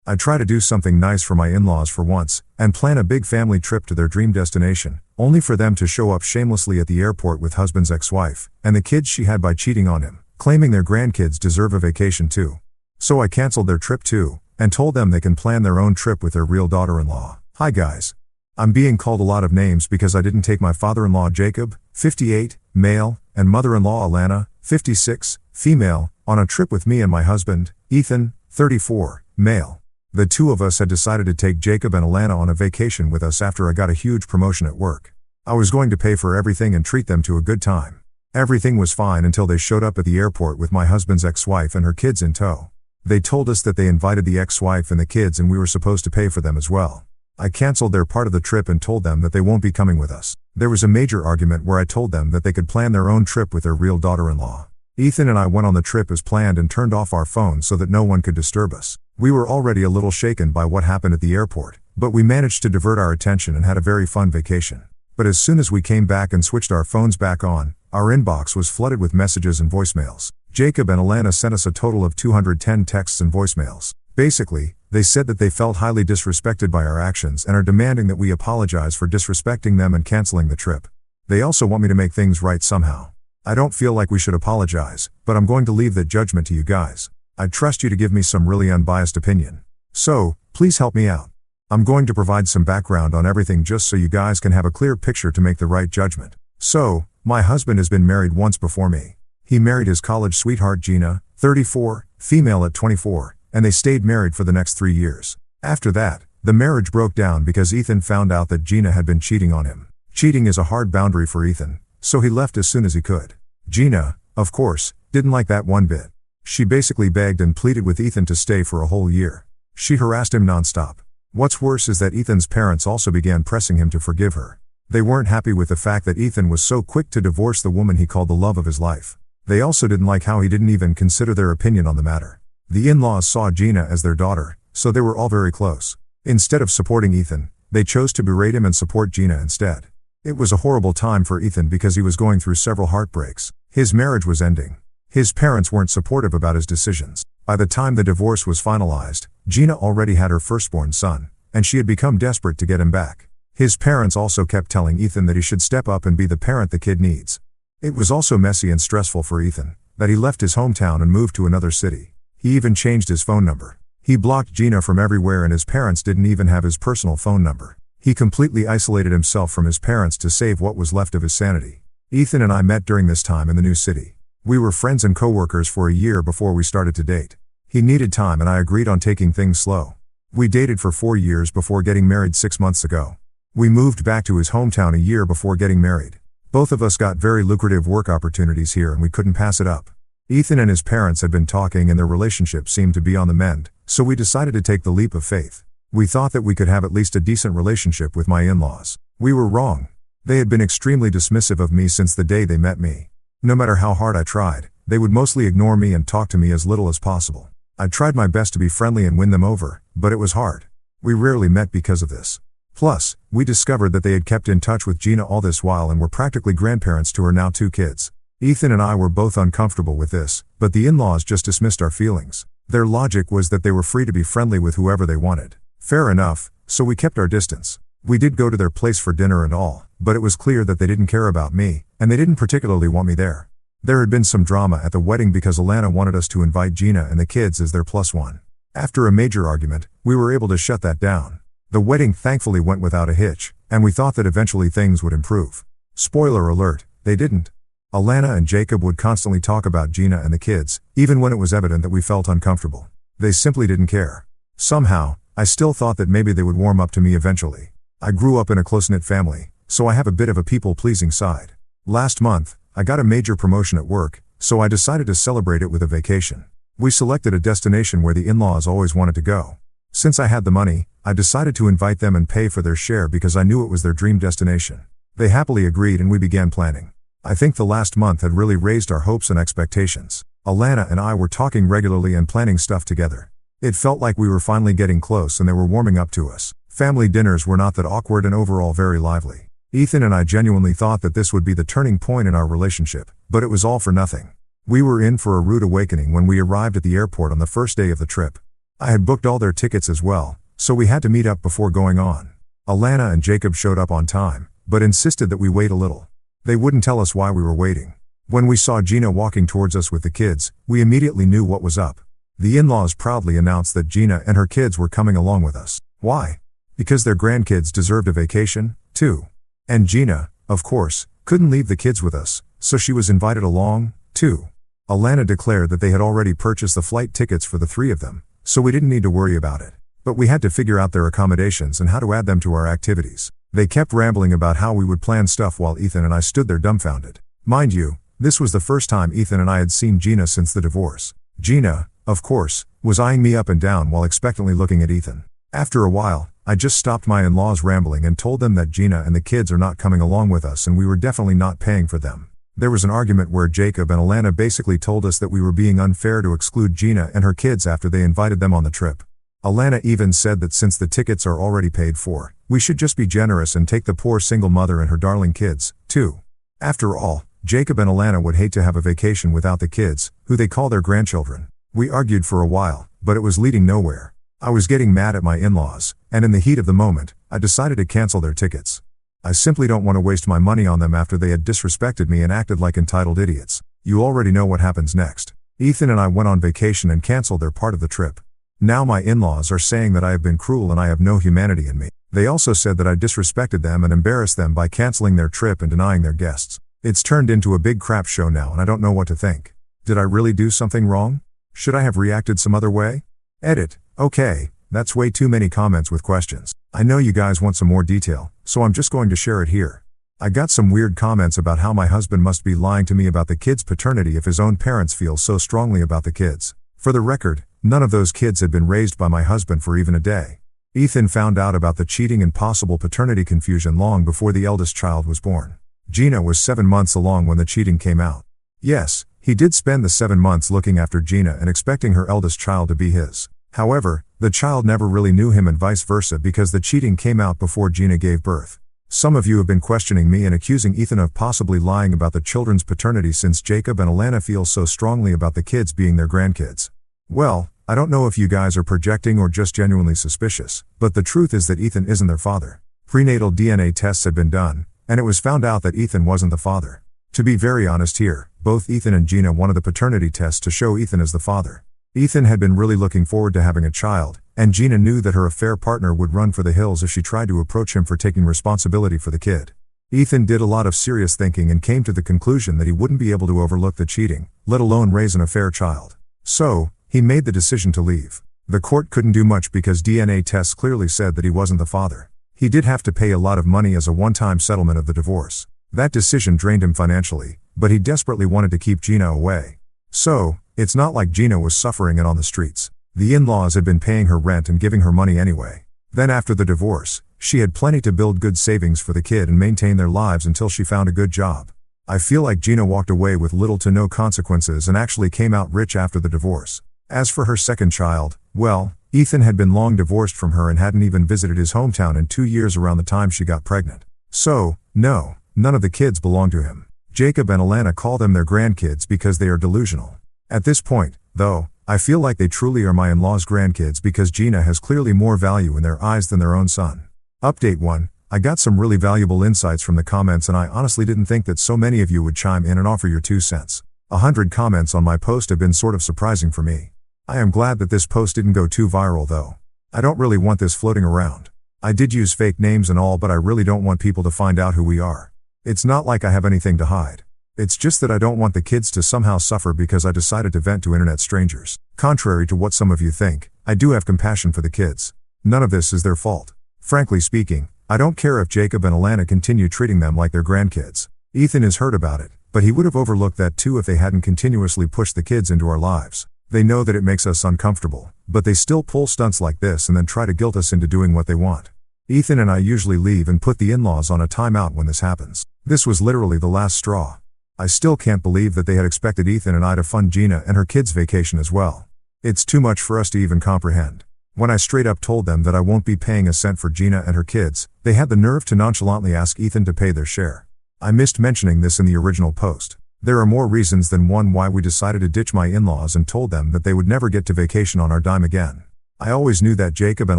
I'd try to do something nice for my in-laws for once, and plan a big family trip to their dream destination, only for them to show up shamelessly at the airport with husband's ex-wife, and the kids she had by cheating on him, claiming their grandkids deserve a vacation too. So I canceled their trip too, and told them they can plan their own trip with their real daughter-in-law. Hi guys. I'm being called a lot of names because I didn't take my father-in-law Jacob, 58, male, and mother-in-law Alana, 56, female, on a trip with me and my husband, Ethan, 34, male. The two of us had decided to take Jacob and Alana on a vacation with us after I got a huge promotion at work. I was going to pay for everything and treat them to a good time. Everything was fine until they showed up at the airport with my husband's ex-wife and her kids in tow. They told us that they invited the ex-wife and the kids and we were supposed to pay for them as well. I canceled their part of the trip and told them that they won't be coming with us. There was a major argument where I told them that they could plan their own trip with their real daughter-in-law. Ethan and I went on the trip as planned and turned off our phones so that no one could disturb us. We were already a little shaken by what happened at the airport, but we managed to divert our attention and had a very fun vacation. But as soon as we came back and switched our phones back on, our inbox was flooded with messages and voicemails. Jacob and Alana sent us a total of 210 texts and voicemails. Basically, they said that they felt highly disrespected by our actions and are demanding that we apologize for disrespecting them and canceling the trip. They also want me to make things right somehow. I don't feel like we should apologize, but I'm going to leave that judgment to you guys. I trust you to give me some really unbiased opinion. So, please help me out. I'm going to provide some background on everything just so you guys can have a clear picture to make the right judgment. So, my husband has been married once before me. He married his college sweetheart Gina, 34, female at 24, and they stayed married for the next 3 years. After that, the marriage broke down because Ethan found out that Gina had been cheating on him. Cheating is a hard boundary for Ethan, so he left as soon as he could. Gina, of course, didn't like that one bit. She basically begged and pleaded with Ethan to stay for a whole year. She harassed him nonstop. What's worse is that Ethan's parents also began pressing him to forgive her. They weren't happy with the fact that Ethan was so quick to divorce the woman he called the love of his life. They also didn't like how he didn't even consider their opinion on the matter. The in-laws saw Gina as their daughter, so they were all very close. Instead of supporting Ethan, they chose to berate him and support Gina instead. It was a horrible time for Ethan because he was going through several heartbreaks. His marriage was ending. His parents weren't supportive about his decisions. By the time the divorce was finalized, Gina already had her firstborn son, and she had become desperate to get him back. His parents also kept telling Ethan that he should step up and be the parent the kid needs. It was also messy and stressful for Ethan, that he left his hometown and moved to another city. He even changed his phone number. He blocked Gina from everywhere and his parents didn't even have his personal phone number. He completely isolated himself from his parents to save what was left of his sanity. Ethan and I met during this time in the new city. We were friends and co-workers for a year before we started to date. He needed time and I agreed on taking things slow. We dated for 4 years before getting married 6 months ago. We moved back to his hometown a year before getting married. Both of us got very lucrative work opportunities here and we couldn't pass it up. Ethan and his parents had been talking and their relationship seemed to be on the mend, so we decided to take the leap of faith. We thought that we could have at least a decent relationship with my in-laws. We were wrong. They had been extremely dismissive of me since the day they met me. No matter how hard I tried, they would mostly ignore me and talk to me as little as possible. I tried my best to be friendly and win them over, but it was hard. We rarely met because of this. Plus, we discovered that they had kept in touch with Gina all this while and were practically grandparents to her now 2 kids. Ethan and I were both uncomfortable with this, but the in-laws just dismissed our feelings. Their logic was that they were free to be friendly with whoever they wanted. Fair enough, so we kept our distance. We did go to their place for dinner and all, but it was clear that they didn't care about me, and they didn't particularly want me there. There had been some drama at the wedding because Alana wanted us to invite Gina and the kids as their +1. After a major argument, we were able to shut that down. The wedding thankfully went without a hitch, and we thought that eventually things would improve. Spoiler alert, they didn't. Alana and Jacob would constantly talk about Gina and the kids, even when it was evident that we felt uncomfortable. They simply didn't care. Somehow, I still thought that maybe they would warm up to me eventually. I grew up in a close-knit family, so I have a bit of a people-pleasing side. Last month, I got a major promotion at work, so I decided to celebrate it with a vacation. We selected a destination where the in-laws always wanted to go. Since I had the money, I decided to invite them and pay for their share because I knew it was their dream destination. They happily agreed and we began planning. I think the last month had really raised our hopes and expectations. Alana and I were talking regularly and planning stuff together. It felt like we were finally getting close and they were warming up to us. Family dinners were not that awkward and overall very lively. Ethan and I genuinely thought that this would be the turning point in our relationship, but it was all for nothing. We were in for a rude awakening when we arrived at the airport on the first day of the trip. I had booked all their tickets as well, so we had to meet up before going on. Alana and Jacob showed up on time, but insisted that we wait a little. They wouldn't tell us why we were waiting. When we saw Gina walking towards us with the kids, we immediately knew what was up. The in-laws proudly announced that Gina and her kids were coming along with us. Why? Because their grandkids deserved a vacation, too. And Gina, of course, couldn't leave the kids with us, so she was invited along, too. Alana declared that they had already purchased the flight tickets for the three of them, so we didn't need to worry about it. But we had to figure out their accommodations and how to add them to our activities. They kept rambling about how we would plan stuff while Ethan and I stood there dumbfounded. Mind you, this was the first time Ethan and I had seen Gina since the divorce. Gina, of course, was eyeing me up and down while expectantly looking at Ethan. After a while, I just stopped my in-laws rambling and told them that Gina and the kids are not coming along with us and we were definitely not paying for them. There was an argument where Jacob and Alana basically told us that we were being unfair to exclude Gina and her kids after they invited them on the trip. Alana even said that since the tickets are already paid for, we should just be generous and take the poor single mother and her darling kids, too. After all, Jacob and Alana would hate to have a vacation without the kids, who they call their grandchildren. We argued for a while, but it was leading nowhere. I was getting mad at my in-laws, and in the heat of the moment, I decided to cancel their tickets. I simply don't want to waste my money on them after they had disrespected me and acted like entitled idiots. You already know what happens next. Ethan and I went on vacation and canceled their part of the trip. Now my in-laws are saying that I have been cruel and I have no humanity in me. They also said that I disrespected them and embarrassed them by canceling their trip and denying their guests. It's turned into a big crap show now and I don't know what to think. Did I really do something wrong? Should I have reacted some other way? Edit. Okay, that's way too many comments with questions. I know you guys want some more detail, so I'm just going to share it here. I got some weird comments about how my husband must be lying to me about the kids' paternity if his own parents feel so strongly about the kids. For the record, none of those kids had been raised by my husband for even a day. Ethan found out about the cheating and possible paternity confusion long before the eldest child was born. Gina was 7 months along when the cheating came out. Yes, he did spend the 7 months looking after Gina and expecting her eldest child to be his. However, the child never really knew him and vice versa because the cheating came out before Gina gave birth. Some of you have been questioning me and accusing Ethan of possibly lying about the children's paternity since Jacob and Alana feel so strongly about the kids being their grandkids. Well, I don't know if you guys are projecting or just genuinely suspicious, but the truth is that Ethan isn't their father. Prenatal DNA tests had been done, and it was found out that Ethan wasn't the father. To be very honest here, both Ethan and Gina wanted the paternity test to show Ethan as the father. Ethan had been really looking forward to having a child, and Gina knew that her affair partner would run for the hills if she tried to approach him for taking responsibility for the kid. Ethan did a lot of serious thinking and came to the conclusion that he wouldn't be able to overlook the cheating, let alone raise an affair child. So, he made the decision to leave. The court couldn't do much because DNA tests clearly said that he wasn't the father. He did have to pay a lot of money as a one-time settlement of the divorce. That decision drained him financially, but he desperately wanted to keep Gina away. So, it's not like Gina was suffering and on the streets. The in-laws had been paying her rent and giving her money anyway. Then after the divorce, she had plenty to build good savings for the kid and maintain their lives until she found a good job. I feel like Gina walked away with little to no consequences and actually came out rich after the divorce. As for her second child, well, Ethan had been long divorced from her and hadn't even visited his hometown in 2 years around the time she got pregnant. So, no, none of the kids belong to him. Jacob and Alana call them their grandkids because they are delusional. At this point, though, I feel like they truly are my in-laws' grandkids because Gina has clearly more value in their eyes than their own son. Update 1. I got some really valuable insights from the comments and I honestly didn't think that so many of you would chime in and offer your 2 cents. 100 comments on my post have been sort of surprising for me. I am glad that this post didn't go too viral though. I don't really want this floating around. I did use fake names and all, but I really don't want people to find out who we are. It's not like I have anything to hide. It's just that I don't want the kids to somehow suffer because I decided to vent to internet strangers. Contrary to what some of you think, I do have compassion for the kids. None of this is their fault. Frankly speaking, I don't care if Jacob and Alana continue treating them like their grandkids. Ethan is hurt about it, but he would have overlooked that too if they hadn't continuously pushed the kids into our lives. They know that it makes us uncomfortable, but they still pull stunts like this and then try to guilt us into doing what they want. Ethan and I usually leave and put the in-laws on a timeout when this happens. This was literally the last straw. I still can't believe that they had expected Ethan and I to fund Gina and her kids' vacation as well. It's too much for us to even comprehend. When I straight up told them that I won't be paying a cent for Gina and her kids, they had the nerve to nonchalantly ask Ethan to pay their share. I missed mentioning this in the original post. There are more reasons than one why we decided to ditch my in-laws and told them that they would never get to vacation on our dime again. I always knew that Jacob and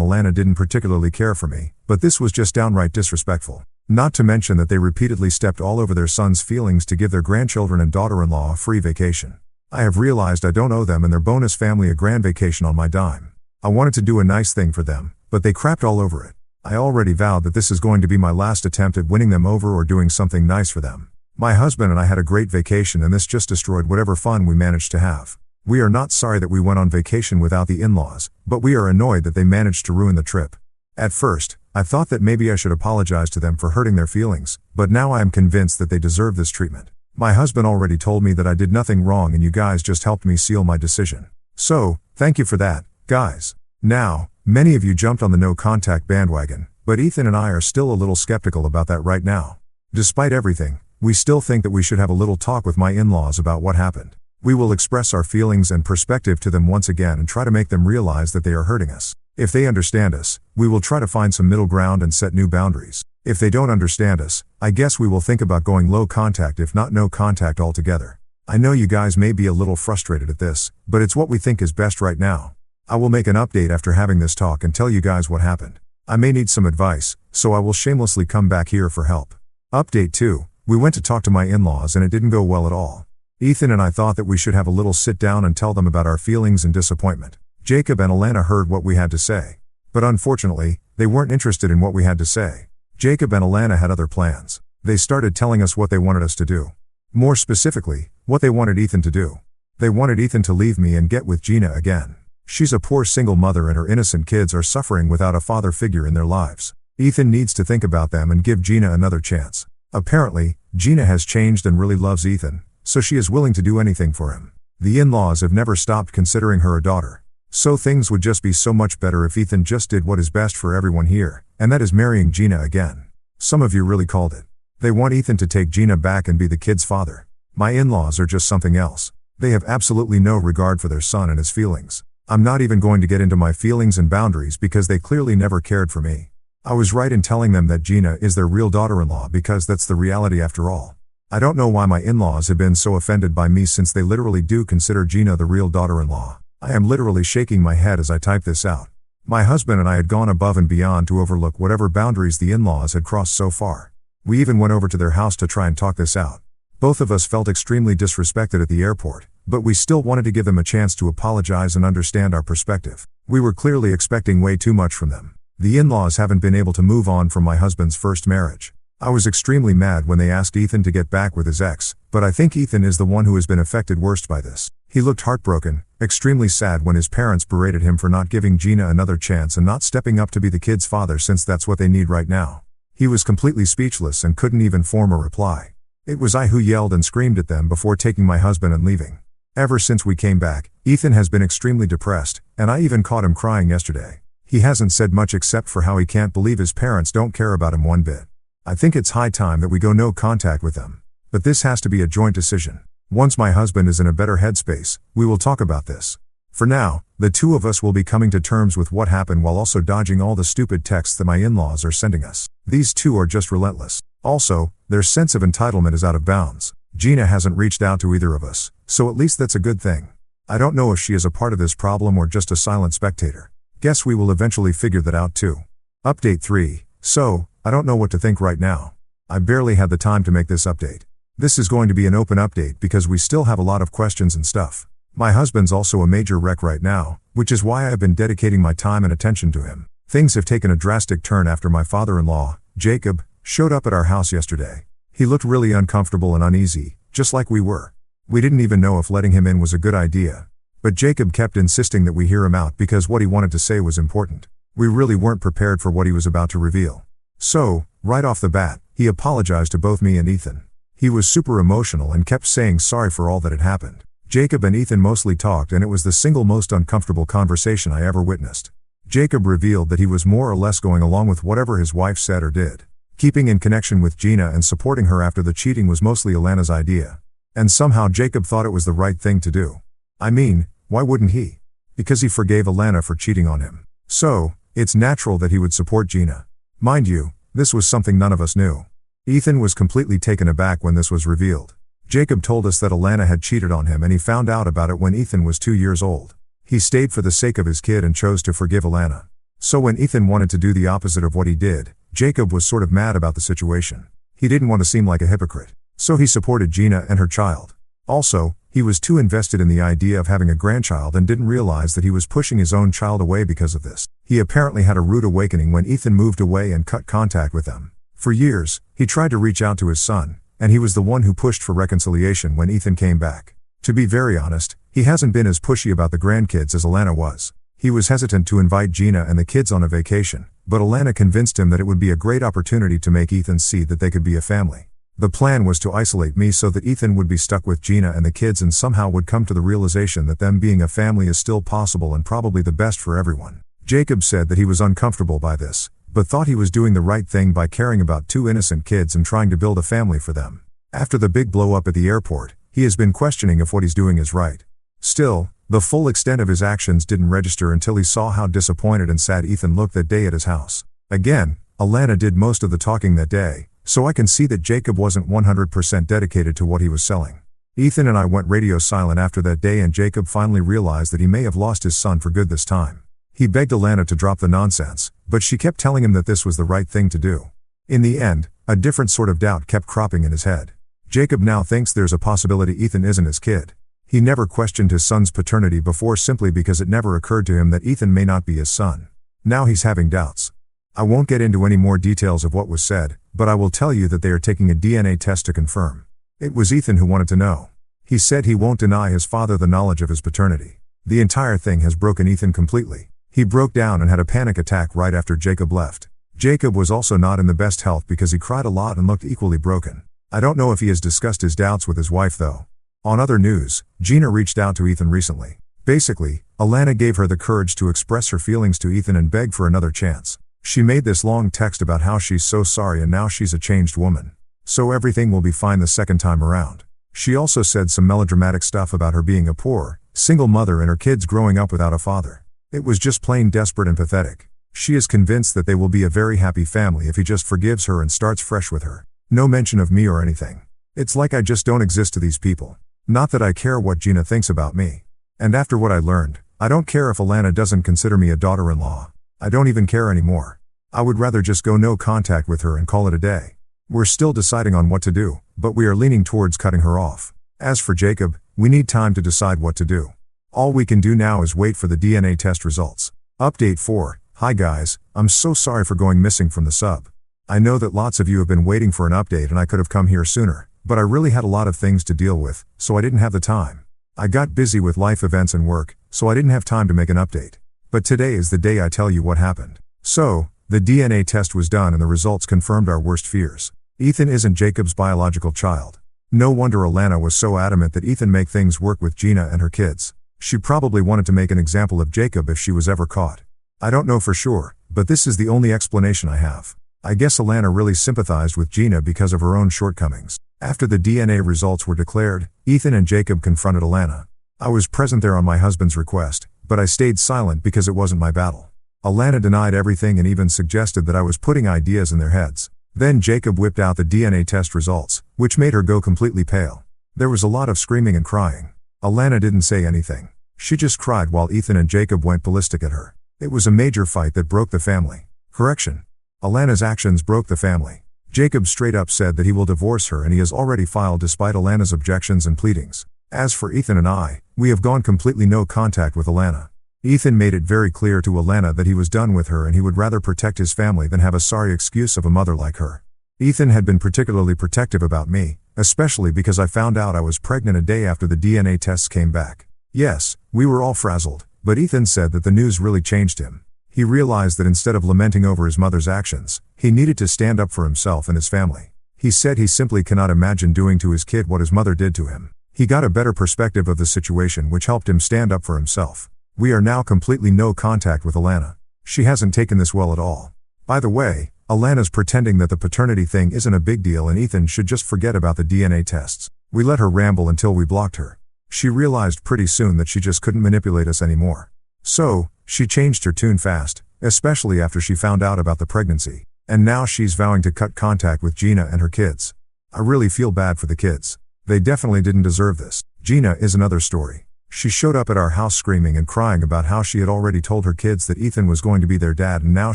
Alana didn't particularly care for me, but this was just downright disrespectful. Not to mention that they repeatedly stepped all over their son's feelings to give their grandchildren and daughter-in-law a free vacation. I have realized I don't owe them and their bonus family a grand vacation on my dime. I wanted to do a nice thing for them, but they crapped all over it. I already vowed that this is going to be my last attempt at winning them over or doing something nice for them. My husband and I had a great vacation and this just destroyed whatever fun we managed to have. We are not sorry that we went on vacation without the in-laws, but we are annoyed that they managed to ruin the trip. At first, I thought that maybe I should apologize to them for hurting their feelings, but now I am convinced that they deserve this treatment. My husband already told me that I did nothing wrong and you guys just helped me seal my decision. So, thank you for that, guys. Now, many of you jumped on the no contact bandwagon, but Ethan and I are still a little skeptical about that right now. Despite everything, we still think that we should have a little talk with my in-laws about what happened. We will express our feelings and perspective to them once again and try to make them realize that they are hurting us. If they understand us, we will try to find some middle ground and set new boundaries. If they don't understand us, I guess we will think about going low contact if not no contact altogether. I know you guys may be a little frustrated at this, but it's what we think is best right now. I will make an update after having this talk and tell you guys what happened. I may need some advice, so I will shamelessly come back here for help. Update 2. We went to talk to my in-laws and it didn't go well at all. Ethan and I thought that we should have a little sit down and tell them about our feelings and disappointment. Jacob and Alana heard what we had to say. But unfortunately, they weren't interested in what we had to say. Jacob and Alana had other plans. They started telling us what they wanted us to do. More specifically, what they wanted Ethan to do. They wanted Ethan to leave me and get with Gina again. She's a poor single mother and her innocent kids are suffering without a father figure in their lives. Ethan needs to think about them and give Gina another chance. Apparently, Gina has changed and really loves Ethan, so she is willing to do anything for him. The in-laws have never stopped considering her a daughter. So things would just be so much better if Ethan just did what is best for everyone here, and that is marrying Gina again. Some of you really called it. They want Ethan to take Gina back and be the kid's father. My in-laws are just something else. They have absolutely no regard for their son and his feelings. I'm not even going to get into my feelings and boundaries because they clearly never cared for me. I was right in telling them that Gina is their real daughter-in-law because that's the reality after all. I don't know why my in-laws have been so offended by me since they literally do consider Gina the real daughter-in-law. I am literally shaking my head as I type this out. My husband and I had gone above and beyond to overlook whatever boundaries the in-laws had crossed so far. We even went over to their house to try and talk this out. Both of us felt extremely disrespected at the airport, but we still wanted to give them a chance to apologize and understand our perspective. We were clearly expecting way too much from them. The in-laws haven't been able to move on from my husband's first marriage. I was extremely mad when they asked Ethan to get back with his ex, but I think Ethan is the one who has been affected worst by this. He looked heartbroken, extremely sad when his parents berated him for not giving Gina another chance and not stepping up to be the kid's father since that's what they need right now. He was completely speechless and couldn't even form a reply. It was I who yelled and screamed at them before taking my husband and leaving. Ever since we came back, Ethan has been extremely depressed, and I even caught him crying yesterday. He hasn't said much except for how he can't believe his parents don't care about him one bit. I think it's high time that we go no contact with them. But this has to be a joint decision. Once my husband is in a better headspace, we will talk about this. For now, the two of us will be coming to terms with what happened while also dodging all the stupid texts that my in-laws are sending us. These two are just relentless. Also, their sense of entitlement is out of bounds. Gina hasn't reached out to either of us, so at least that's a good thing. I don't know if she is a part of this problem or just a silent spectator. Guess we will eventually figure that out too. Update 3. So, I don't know what to think right now. I barely had the time to make this update. This is going to be an open update because we still have a lot of questions and stuff. My husband's also a major wreck right now, which is why I have been dedicating my time and attention to him. Things have taken a drastic turn after my father-in-law, Jacob, showed up at our house yesterday. He looked really uncomfortable and uneasy, just like we were. We didn't even know if letting him in was a good idea. But Jacob kept insisting that we hear him out because what he wanted to say was important. We really weren't prepared for what he was about to reveal. So, right off the bat, he apologized to both me and Ethan. He was super emotional and kept saying sorry for all that had happened. Jacob and Ethan mostly talked and it was the single most uncomfortable conversation I ever witnessed. Jacob revealed that he was more or less going along with whatever his wife said or did. Keeping in connection with Gina and supporting her after the cheating was mostly Alana's idea. And somehow Jacob thought it was the right thing to do. I mean, why wouldn't he? Because he forgave Alana for cheating on him. So, it's natural that he would support Gina. Mind you, this was something none of us knew. Ethan was completely taken aback when this was revealed. Jacob told us that Alana had cheated on him and he found out about it when Ethan was 2 years old. He stayed for the sake of his kid and chose to forgive Alana. So when Ethan wanted to do the opposite of what he did, Jacob was sort of mad about the situation. He didn't want to seem like a hypocrite. So he supported Gina and her child. Also, he was too invested in the idea of having a grandchild and didn't realize that he was pushing his own child away because of this. He apparently had a rude awakening when Ethan moved away and cut contact with them. For years, he tried to reach out to his son, and he was the one who pushed for reconciliation when Ethan came back. To be very honest, he hasn't been as pushy about the grandkids as Alana was. He was hesitant to invite Gina and the kids on a vacation, but Alana convinced him that it would be a great opportunity to make Ethan see that they could be a family. The plan was to isolate me so that Ethan would be stuck with Gina and the kids and somehow would come to the realization that them being a family is still possible and probably the best for everyone. Jacob said that he was uncomfortable by this, but thought he was doing the right thing by caring about two innocent kids and trying to build a family for them. After the big blow up at the airport, he has been questioning if what he's doing is right. Still, the full extent of his actions didn't register until he saw how disappointed and sad Ethan looked that day at his house. Again, Alana did most of the talking that day, so I can see that Jacob wasn't 100% dedicated to what he was selling. Ethan and I went radio silent after that day, and Jacob finally realized that he may have lost his son for good this time. He begged Alana to drop the nonsense, but she kept telling him that this was the right thing to do. In the end, a different sort of doubt kept cropping in his head. Jacob now thinks there's a possibility Ethan isn't his kid. He never questioned his son's paternity before simply because it never occurred to him that Ethan may not be his son. Now he's having doubts. I won't get into any more details of what was said, but I will tell you that they are taking a DNA test to confirm. It was Ethan who wanted to know. He said he won't deny his father the knowledge of his paternity. The entire thing has broken Ethan completely. He broke down and had a panic attack right after Jacob left. Jacob was also not in the best health because he cried a lot and looked equally broken. I don't know if he has discussed his doubts with his wife though. On other news, Gina reached out to Ethan recently. Basically, Alana gave her the courage to express her feelings to Ethan and beg for another chance. She made this long text about how she's so sorry and now she's a changed woman. So everything will be fine the second time around. She also said some melodramatic stuff about her being a poor, single mother and her kids growing up without a father. It was just plain desperate and pathetic. She is convinced that they will be a very happy family if he just forgives her and starts fresh with her. No mention of me or anything. It's like I just don't exist to these people. Not that I care what Gina thinks about me. And after what I learned, I don't care if Alana doesn't consider me a daughter-in-law. I don't even care anymore. I would rather just go no contact with her and call it a day. We're still deciding on what to do, but we are leaning towards cutting her off. As for Jacob, we need time to decide what to do. All we can do now is wait for the DNA test results. Update 4. Hi guys, I'm so sorry for going missing from the sub. I know that lots of you have been waiting for an update and I could have come here sooner, but I really had a lot of things to deal with, so I didn't have the time. I got busy with life events and work, so I didn't have time to make an update. But today is the day I tell you what happened. So, the DNA test was done and the results confirmed our worst fears. Ethan isn't Jacob's biological child. No wonder Alana was so adamant that Ethan make things work with Gina and her kids. She probably wanted to make an example of Jacob if she was ever caught. I don't know for sure, but this is the only explanation I have. I guess Alana really sympathized with Gina because of her own shortcomings. After the DNA results were declared, Ethan and Jacob confronted Alana. I was present there on my husband's request, but I stayed silent because it wasn't my battle. Alana denied everything and even suggested that I was putting ideas in their heads. Then Jacob whipped out the DNA test results, which made her go completely pale. There was a lot of screaming and crying. Alana didn't say anything. She just cried while Ethan and Jacob went ballistic at her. It was a major fight that broke the family. Correction. Alana's actions broke the family. Jacob straight up said that he will divorce her and he has already filed despite Alana's objections and pleadings. As for Ethan and I, we have gone completely no contact with Alana. Ethan made it very clear to Alana that he was done with her and he would rather protect his family than have a sorry excuse of a mother like her. Ethan had been particularly protective about me, especially because I found out I was pregnant a day after the DNA tests came back. Yes, we were all frazzled, but Ethan said that the news really changed him. He realized that instead of lamenting over his mother's actions, he needed to stand up for himself and his family. He said he simply cannot imagine doing to his kid what his mother did to him. He got a better perspective of the situation which helped him stand up for himself. We are now completely no contact with Alana. She hasn't taken this well at all. By the way, Alana's pretending that the paternity thing isn't a big deal and Ethan should just forget about the DNA tests. We let her ramble until we blocked her. She realized pretty soon that she just couldn't manipulate us anymore. So, she changed her tune fast, especially after she found out about the pregnancy. And now she's vowing to cut contact with Gina and her kids. I really feel bad for the kids. They definitely didn't deserve this. Gina is another story. She showed up at our house screaming and crying about how she had already told her kids that Ethan was going to be their dad and now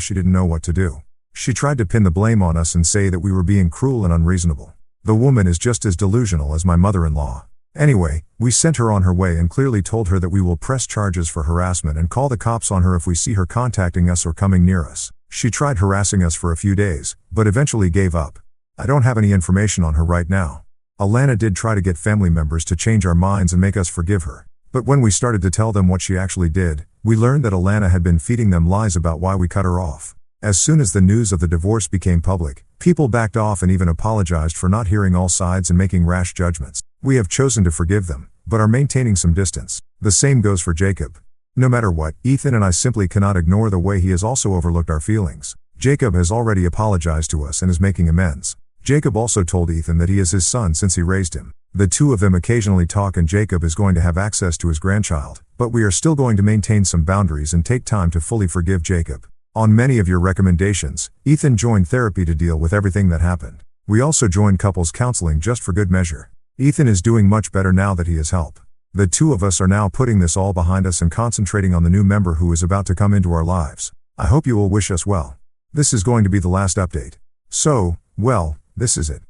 she didn't know what to do. She tried to pin the blame on us and say that we were being cruel and unreasonable. The woman is just as delusional as my mother-in-law. Anyway, we sent her on her way and clearly told her that we will press charges for harassment and call the cops on her if we see her contacting us or coming near us. She tried harassing us for a few days, but eventually gave up. I don't have any information on her right now. Alana did try to get family members to change our minds and make us forgive her. But when we started to tell them what she actually did, we learned that Alana had been feeding them lies about why we cut her off. As soon as the news of the divorce became public, people backed off and even apologized for not hearing all sides and making rash judgments. We have chosen to forgive them, but are maintaining some distance. The same goes for Jacob. No matter what, Ethan and I simply cannot ignore the way he has also overlooked our feelings. Jacob has already apologized to us and is making amends. Jacob also told Ethan that he is his son since he raised him. The two of them occasionally talk and Jacob is going to have access to his grandchild, but we are still going to maintain some boundaries and take time to fully forgive Jacob. On many of your recommendations, Ethan joined therapy to deal with everything that happened. We also joined couples counseling just for good measure. Ethan is doing much better now that he has help. The two of us are now putting this all behind us and concentrating on the new member who is about to come into our lives. I hope you will wish us well. This is going to be the last update. So, well, this is it.